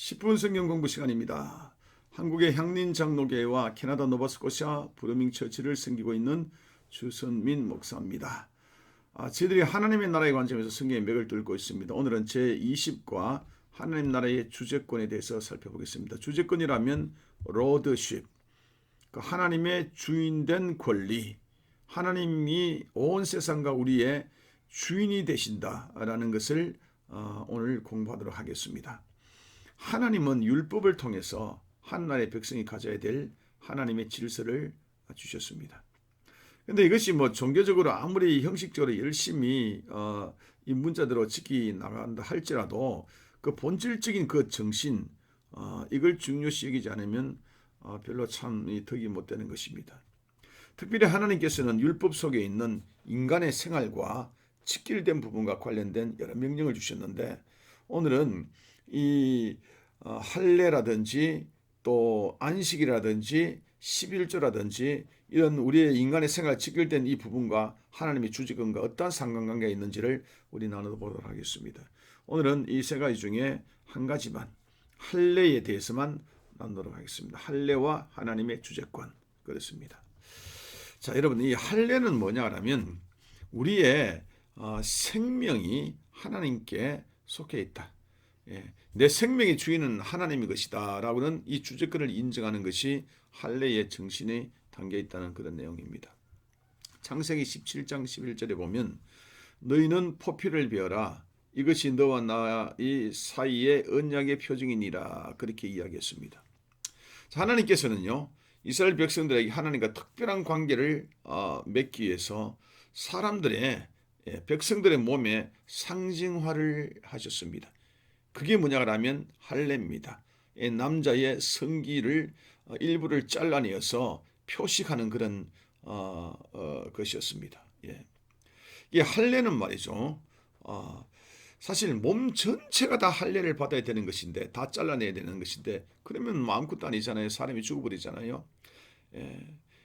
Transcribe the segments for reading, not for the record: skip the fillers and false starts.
10분 성경 공부 시간입니다. 한국의 향린 장로교회와 캐나다 노바스코샤 브루밍 처치를 섬기고 있는 주선민 목사입니다. 저희들이 하나님의 나라의 관점에서 성경의 맥을 뚫고 있습니다. 오늘은 제20과 하나님 나라의 주재권에 대해서 살펴보겠습니다. 주재권이라면 로드십, 하나님의 주인된 권리, 하나님이 온 세상과 우리의 주인이 되신다라는 것을 오늘 공부하도록 하겠습니다. 하나님은 율법을 통해서 한나라의 백성이 가져야 될 하나님의 질서를 주셨습니다. 그런데 이것이 종교적으로 아무리 형식적으로 열심히 이 문자대로 지키 나간다 할지라도 그 본질적인 그 정신, 이걸 중요시 여기지 않으면 별로 참 덕이 못 되는 것입니다. 특별히 하나님께서는 율법 속에 있는 인간의 생활과 직결된 부분과 관련된 여러 명령을 주셨는데, 오늘은 이 할례라든지 또 안식이라든지 11조라든지 이런 우리의 인간의 생활 직결된 이 부분과 하나님의 주재권과 어떠한 상관관계가 있는지를 우리 나눠보도록 하겠습니다. 오늘은 이 세 가지 중에 한 가지만, 할례에 대해서만 나누도록 하겠습니다. 할례와 하나님의 주재권, 그렇습니다. 자, 여러분, 이 할례는 뭐냐라면 우리의 생명이 하나님께 속해 있다. 내 생명의 주인은 하나님의 것이다 라고는 이 주재권을 인정하는 것이 할례의 정신에 담겨 있다는 그런 내용입니다. 창세기 17장 11절에 보면 너희는 포피를 베어라, 이것이 너와 나의 사이의 언약의 표징이니라, 그렇게 이야기했습니다. 하나님께서는요, 이스라엘 백성들에게 하나님과 특별한 관계를 맺기 위해서 사람들의, 백성들의 몸에 상징화를 하셨습니다. 그게 뭐냐 하면 할례입니다. 남자의 성기를 일부를 잘라내어서 표식하는 그런 것이었습니다. 이 할례는 말이죠, 사실 몸 전체가 다 할례를 받아야 되는 것인데, 다 잘라내야 되는 것인데, 그러면 아무것도 아니잖아요. 사람이 죽어버리잖아요.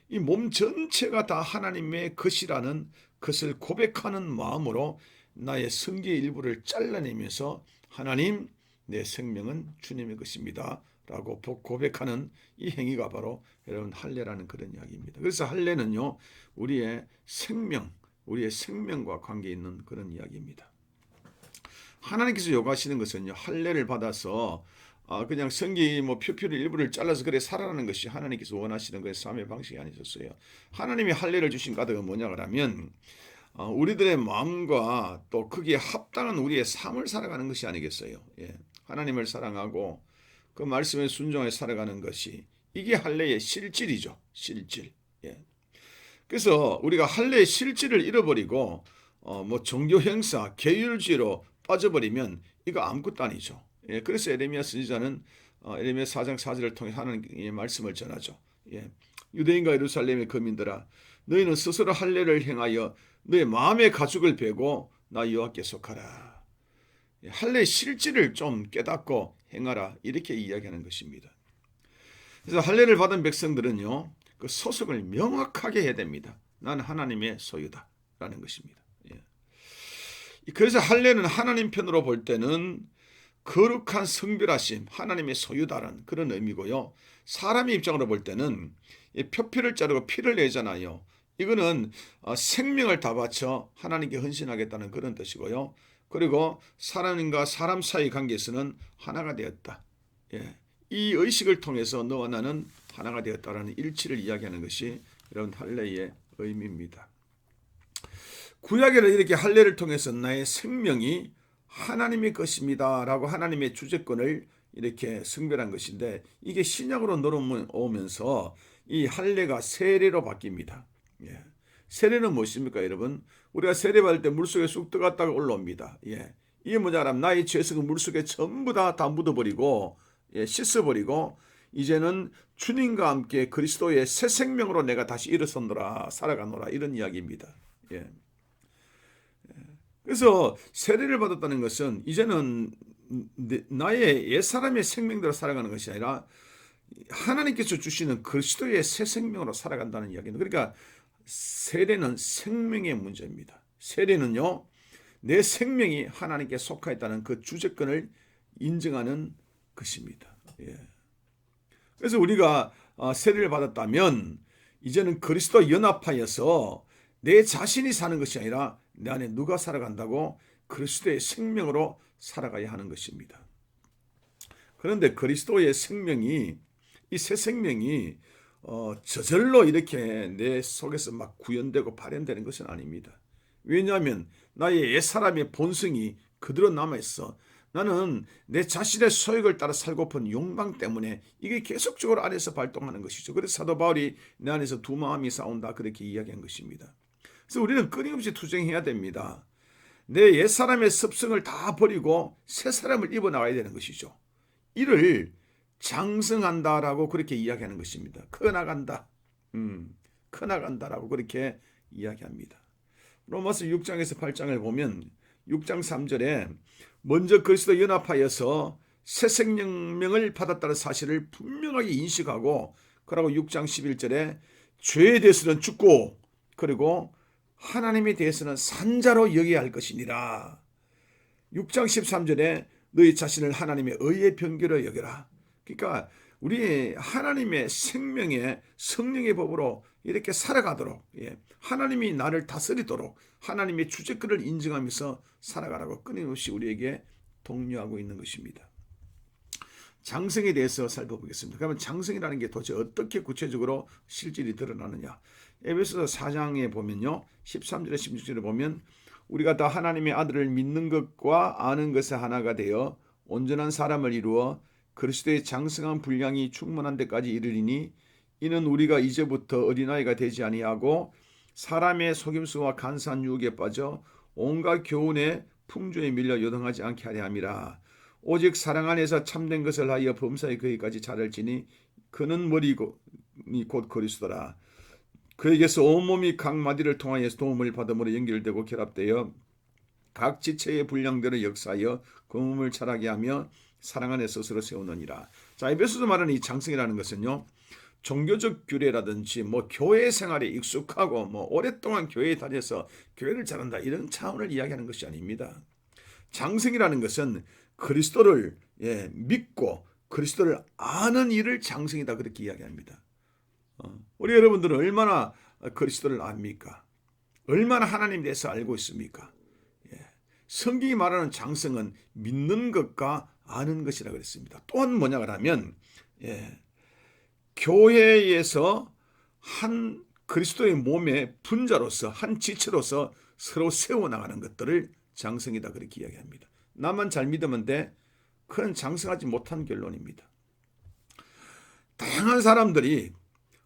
이 몸 전체가 다 하나님의 것이라는 것을 고백하는 마음으로 나의 성기의 일부를 잘라내면서 하나님, 내 생명은 주님의 것입니다 라고 고백하는 이 행위가 바로 여러분 할례라는 그런 이야기입니다. 그래서 할례는요, 우리의 생명과 관계 있는 그런 이야기입니다. 하나님께서 요구하시는 것은요, 할례를 받아서 그냥 성기 표피를 일부를 잘라서 그래 살아나는 것이 하나님께서 원하시는 것의 삶의 방식이 아니셨어요. 하나님이 할례를 주신 까닭은 뭐냐 하면 우리들의 마음과 또 거기에 합당한 우리의 삶을 살아가는 것이 아니겠어요. 하나님을 사랑하고 그 말씀에 순종해 살아가는 것이, 이게 할례의 실질이죠. 실질. 그래서 우리가 할례의 실질을 잃어버리고 종교 행사, 계율주의로 빠져버리면 이거 아무것도 아니죠. 그래서 에레미야 선지자는 에레미야 4장 4절을 통해 하나님의 말씀을 전하죠. 유대인과 예루살렘의 거민들아, 너희는 스스로 할례를 행하여 너희 마음의 가죽을 베고 나 여호와께 속하라. 할례의 실질을 좀 깨닫고 행하라, 이렇게 이야기하는 것입니다. 그래서 할례를 받은 백성들은요, 그 소속을 명확하게 해야 됩니다. 나는 하나님의 소유다 라는 것입니다. 그래서 할례는 하나님 편으로 볼 때는 거룩한 성별하심, 하나님의 소유다라는 그런 의미고요. 사람의 입장으로 볼 때는 표피를 자르고 피를 내잖아요. 이거는 생명을 다 바쳐 하나님께 헌신하겠다는 그런 뜻이고요. 그리고 사람과 사람 사이 관계에서는 하나가 되었다. 이 의식을 통해서 너와 나는 하나가 되었다라는 일치를 이야기하는 것이 여러분 할례의 의미입니다. 구약에는 이렇게 할례를 통해서 나의 생명이 하나님의 것입니다 라고 하나님의 주재권을 이렇게 성별한 것인데, 이게 신약으로 넘어오면서 이 할례가 세례로 바뀝니다. 세례는 무엇입니까, 여러분? 우리가 세례 받을 때 물속에 쑥 들어갔다가 올라옵니다. 이게 뭐냐면 나의 죄성은 물속에 전부 다 묻어버리고 씻어버리고 이제는 주님과 함께 그리스도의 새 생명으로 내가 다시 일어서노라, 살아가노라, 이런 이야기입니다. 그래서 세례를 받았다는 것은 이제는 나의 옛사람의 생명대로 살아가는 것이 아니라 하나님께서 주시는 그리스도의 새 생명으로 살아간다는 이야기입니다. 그러니까 세례는 생명의 문제입니다. 세례는요, 내 생명이 하나님께 속하였다는 그 주재권을 인정하는 것입니다. 예. 그래서 우리가 세례를 받았다면 이제는 그리스도 연합하여서 내 자신이 사는 것이 아니라 내 안에 누가 살아간다고? 그리스도의 생명으로 살아가야 하는 것입니다. 그런데 그리스도의 생명이, 이 새 생명이 저절로 이렇게 내 속에서 막 구현되고 발현되는 것은 아닙니다. 왜냐하면 나의 옛사람의 본성이 그대로 남아있어. 나는 내 자신의 소욕을 따라 살고픈 욕망 때문에 이게 계속적으로 안에서 발동하는 것이죠. 그래서 사도 바울이 내 안에서 두 마음이 싸운다 그렇게 이야기한 것입니다. 그래서 우리는 끊임없이 투쟁해야 됩니다. 내 옛사람의 습성을 다 버리고 새 사람을 입어 나가야 되는 것이죠. 이를 장성한다라고 그렇게 이야기하는 것입니다. 커나간다. 커나간다라고 그렇게 이야기합니다. 로마서 6장에서 8장을 보면 6장 3절에 먼저 그리스도 연합하여서 새 생명을 받았다는 사실을 분명하게 인식하고, 그리고 6장 11절에 죄에 대해서는 죽고 그리고 하나님에 대해서는 산자로 여겨야 할 것이니라. 6장 13절에 너희 자신을 하나님의 의의 병기로 여겨라. 그러니까 우리 하나님의 생명의 성령의 법으로 이렇게 살아가도록, 하나님이 나를 다스리도록 하나님의 주권을 인정하면서 살아가라고 끊임없이 우리에게 독려하고 있는 것입니다. 장성에 대해서 살펴보겠습니다. 그러면 장성이라는 게 도대체 어떻게 구체적으로 실질이 드러나느냐. 에베소서 4장에 보면요, 13절에 16절에 보면 우리가 다 하나님의 아들을 믿는 것과 아는 것에 하나가 되어 온전한 사람을 이루어 그리스도의 장성한 분량이 충만한 데까지 이르리니, 이는 우리가 이제부터 어린아이가 되지 아니하고 사람의 속임수와 간사한 유혹에 빠져 온갖 교훈의 풍조에 밀려 요동하지 않게 하려 함이라. 오직 사랑 안에서 참된 것을 하여 범사에 그에까지 자랄지니 그는 머리고 곧 그리스도라. 그에게서 온몸이 각 마디를 통하여 도움을 받음으로 연결되고 결합되어 각 지체의 분량대로 역사하여 그 몸을 자라게 하며 사랑 안에 스스로 세우느니라. 자, 에베소서 말하는 이 장성이라는 것은요, 종교적 규례라든지 교회 생활에 익숙하고 오랫동안 교회에 다녀서 교회를 잘한다 이런 차원을 이야기하는 것이 아닙니다. 장성이라는 것은 그리스도를 믿고 그리스도를 아는 일을 장성이다 그렇게 이야기합니다. 우리 여러분들은 얼마나 그리스도를 압니까? 얼마나 하나님에 대해서 알고 있습니까? 성경이 말하는 장성은 믿는 것과 아는 것이라 그랬습니다. 또한 뭐냐 그러면 교회에서 한 그리스도의 몸의 분자로서 한 지체로서 서로 세워나가는 것들을 장성이다 그렇게 이야기합니다. 나만 잘 믿으면 돼? 그건 장성하지 못한 결론입니다. 다양한 사람들이,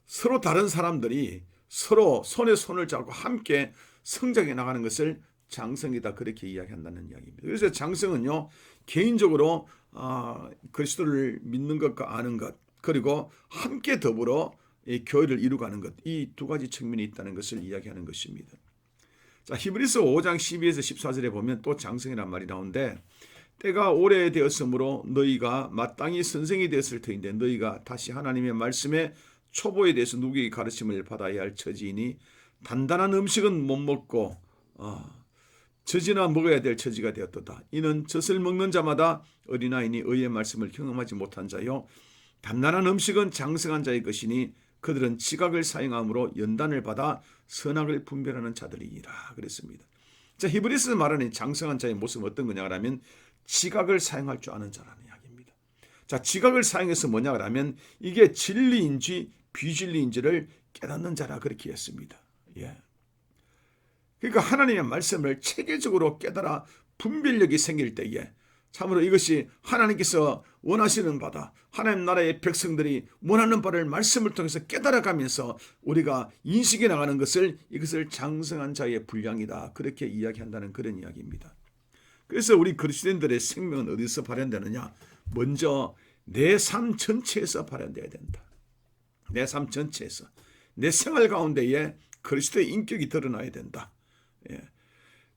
서로 다른 사람들이 서로 손에 손을 잡고 함께 성장해 나가는 것을 장성이다 그렇게 이야기한다는 이야기입니다. 그래서 장성은요, 개인적으로 그리스도를 믿는 것과 아는 것, 그리고 함께 더불어 이 교회를 이루가는 것, 이 두 가지 측면이 있다는 것을 이야기하는 것입니다. 자, 히브리서 5장 12에서 14절에 보면 또 장성이란 말이 나오는데, 때가 오래되었으므로 너희가 마땅히 선생이 되었을 터인데 너희가 다시 하나님의 말씀에 초보에 대해서 누구에게 가르침을 받아야 할 처지이니, 단단한 음식은 못 먹고 젖이나 먹어야 될 처지가 되었도다. 이는 젖을 먹는 자마다 어린아이니 의의 말씀을 경험하지 못한 자요, 단단한 음식은 장성한 자의 것이니 그들은 지각을 사용함으로 연단을 받아 선악을 분별하는 자들이니라 그랬습니다. 자, 히브리서 말하는 장성한 자의 모습은 어떤 거냐 하면 지각을 사용할 줄 아는 자라는 이야기입니다. 자, 지각을 사용해서 뭐냐 하면 이게 진리인지 비진리인지를 깨닫는 자라 그렇게 했습니다. 그러니까 하나님의 말씀을 체계적으로 깨달아 분별력이 생길 때에 참으로 이것이 하나님께서 원하시는 바다, 하나님 나라의 백성들이 원하는 바를 말씀을 통해서 깨달아가면서 우리가 인식해 나가는 것을, 이것을 장성한 자의 분량이다 그렇게 이야기한다는 그런 이야기입니다. 그래서 우리 그리스도인들의 생명은 어디서 발현되느냐? 먼저 내 삶 전체에서 발현되어야 된다. 내 삶 전체에서, 내 생활 가운데에 그리스도의 인격이 드러나야 된다.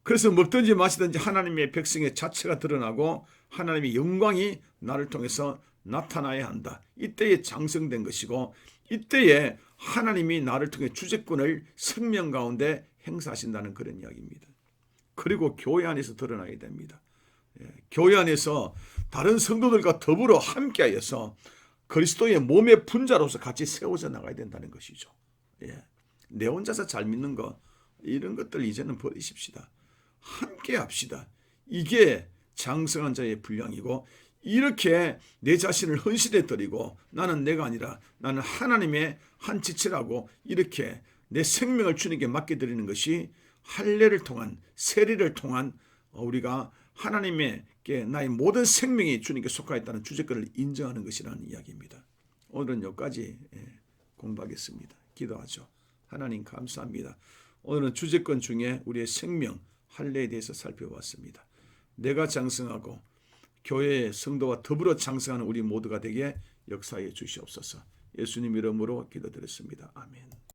그래서 먹든지 마시든지 하나님의 백성의 자체가 드러나고 하나님의 영광이 나를 통해서 나타나야 한다. 이때에 장성된 것이고, 이때에 하나님이 나를 통해 주재권을 생명 가운데 행사하신다는 그런 이야기입니다. 그리고 교회 안에서 드러나야 됩니다. 교회 안에서 다른 성도들과 더불어 함께하여서 그리스도의 몸의 분자로서 같이 세워져 나가야 된다는 것이죠. 내 혼자서 잘 믿는 거 이런 것들 이제는 버리십시다. 함께 합시다. 이게 장성한 자의 분량이고 이렇게 내 자신을 헌신해 드리고 나는 내가 아니라 나는 하나님의 한 지체라고 이렇게 내 생명을 주님께 맡겨드리는 것이 할례를 통한 세례를 통한 우리가 하나님께 나의 모든 생명이 주님께 속하였다는 주제권을 인정하는 것이라는 이야기입니다. 오늘은 여기까지 공부하겠습니다. 기도하죠. 하나님 감사합니다. 오늘은 주제권 중에 우리의 생명 할례에 대해서 살펴봤습니다. 내가 장성하고 교회의 성도와 더불어 장성하는 우리 모두가 되게 역사해 주시옵소서. 예수님 이름으로 기도드렸습니다. 아멘.